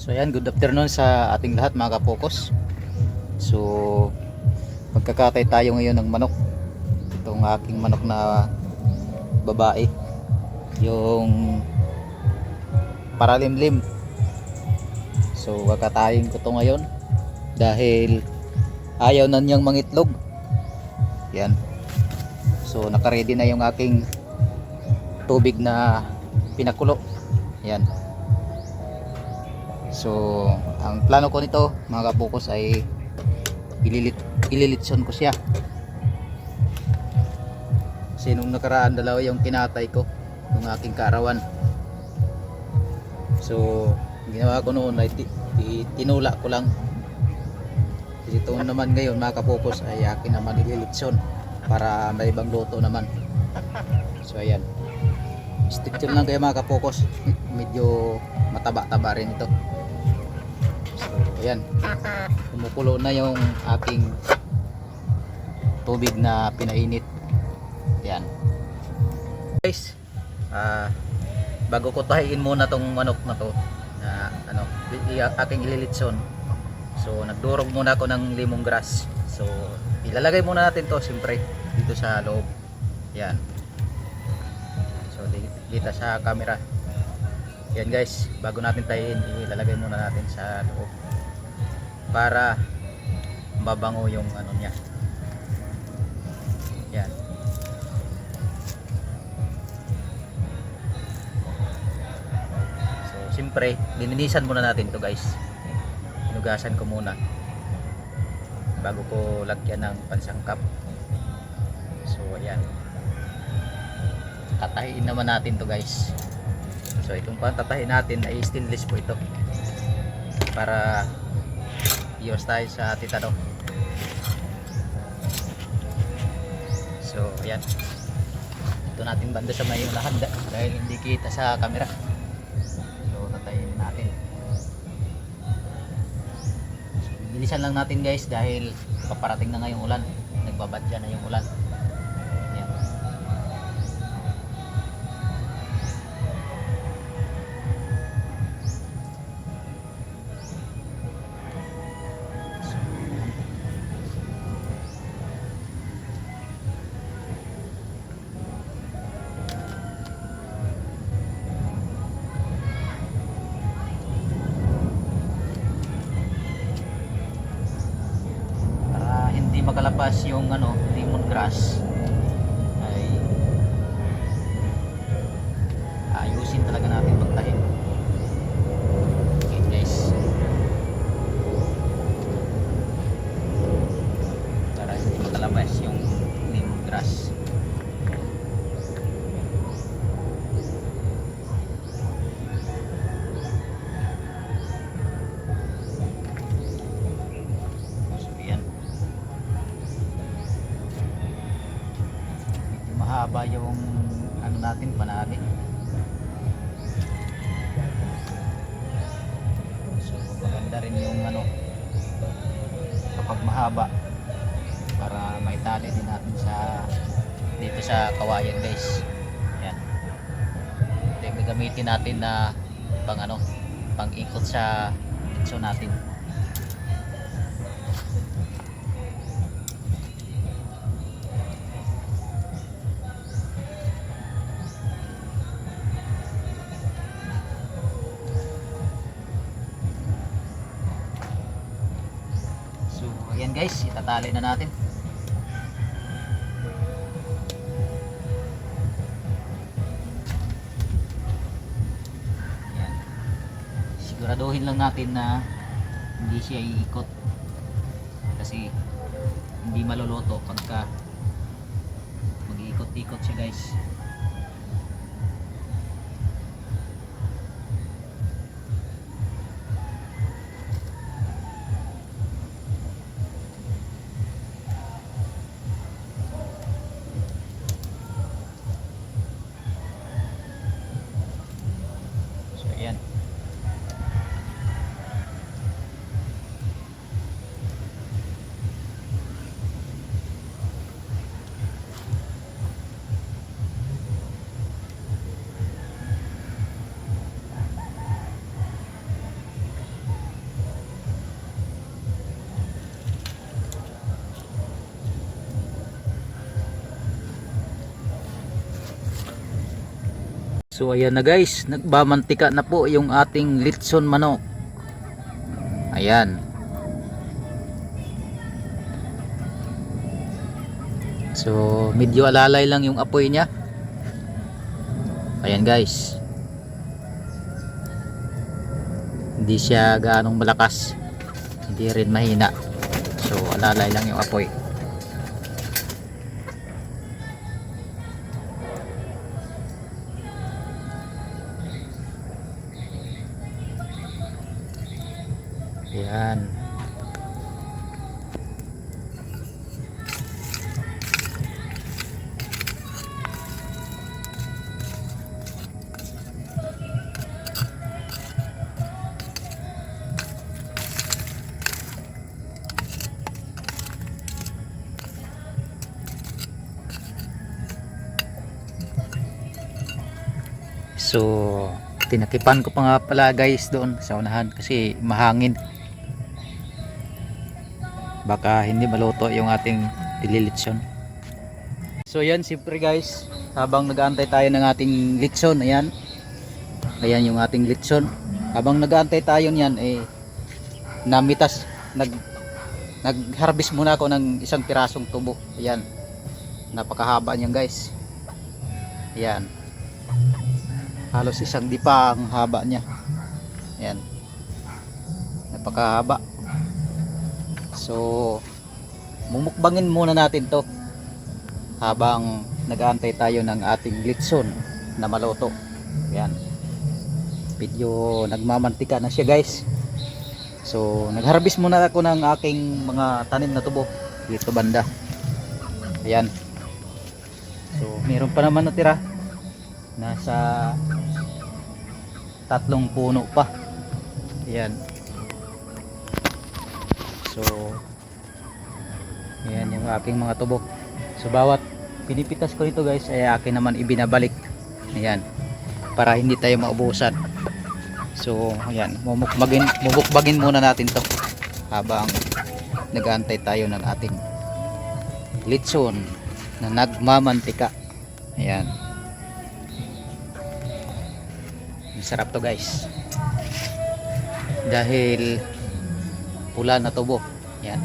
So ayan, good afternoon sa ating lahat mga kapokos. So magkakatay tayo ngayon ng manok. Itong aking manok na babae, yung paralimlim. So kakatayin ko to ngayon dahil ayaw na niyang mangitlog. Yan. So nakaready na yung aking tubig na pinakulo. Yan. So ang plano ko nito mga kapokos ay ililitson ko siya. Kasi nung nakaraan dalawa yung kinatay ko ng aking kaarawan. So ginawa ko noon ay tinula ko lang. Kasi ito naman ngayon mga kapokos ay akin naman ililitson para may ibang luto naman. So ayan, stick tune lang kayo mga kapokos, medyo mataba-taba rin ito. So ayan, kumukulo na yung aking tubig na pinainit. Yan guys, bago ko tahiin muna tong manok na to na aking ililitson. So nagdurog muna ako ng lemongrass. So ilalagay muna natin to siyempre dito sa loob. Yan. So dito sa camera. Yan guys, bago natin tahiin, ilalagay muna natin sa loob para mabango yung ano niya. Yan. So siyempre lininisan muna natin to guys. Hinugasan ko muna bago ko lagyan ng pansangkap. So ayan, tatahiin naman natin to guys. So itong pantatahin natin ay stainless po ito para iwas tayo sa titano. So ayan, ito natin banda sa may unahan dahil hindi kita sa camera. So tatayin natin. So, bilisan lang natin guys dahil paparating na ngayong ulan, nagbabadya na yung ulan. Ayan. Hindi makalapas yung lemongrass ay ayusin talaga natin pagtahin. Okay guys, para hindi makalabas yung lemongrass. Mahaba yung natin panali. So maganda rin yung kapag mahaba para may tali din natin dito sa kawayan guys. Yan. Ito yung gagamitin natin na pang ikot sa litso natin. Ayan guys, itatali na natin. Ayan. Siguraduhin lang natin na hindi siya iikot kasi hindi maluluto pagka mag-iikot-ikot siya guys. Ayan. So ayan na guys, nagbamantika na po yung ating litson manok. Ayan. So medyo alalay lang yung apoy niya. Ayan guys. Hindi siya gaanong malakas. Hindi rin mahina. So alalay lang yung apoy. Ayan. So tinakipan ko pa nga pala guys doon sa unahan kasi mahangin, baka hindi maluto yung ating ililitson. So yan siyempre guys, habang nag-aantay tayo ng ating litson, ayan yung ating litson. Habang nag-aantay tayo niyan namitas, nag-harvest muna ako ng isang pirasong tubo. Ayan, napakahaba niyan guys. Ayan, halos isang dipa ang haba niya. Ayan, napakahaba. So mumukbangin muna natin to habang nag-aantay tayo ng ating litson na maluto. Ayan, medyo nagmamantika na siya guys. So nag-harvest muna ako ng aking mga tanim na tubo dito banda. Ayan, so meron pa naman natira, nasa 3 puno pa. Ayan. So ayan yung aking mga tubo. So bawat pinipitas ko nito guys ay akin naman ibinabalik. Ayan, para hindi tayo maubusan. So ayan, mumukbagin muna natin to habang nag-aantay tayo ng ating litson na nagmamantika. Ayan, masarap to guys dahil pula na tubo. Ayan,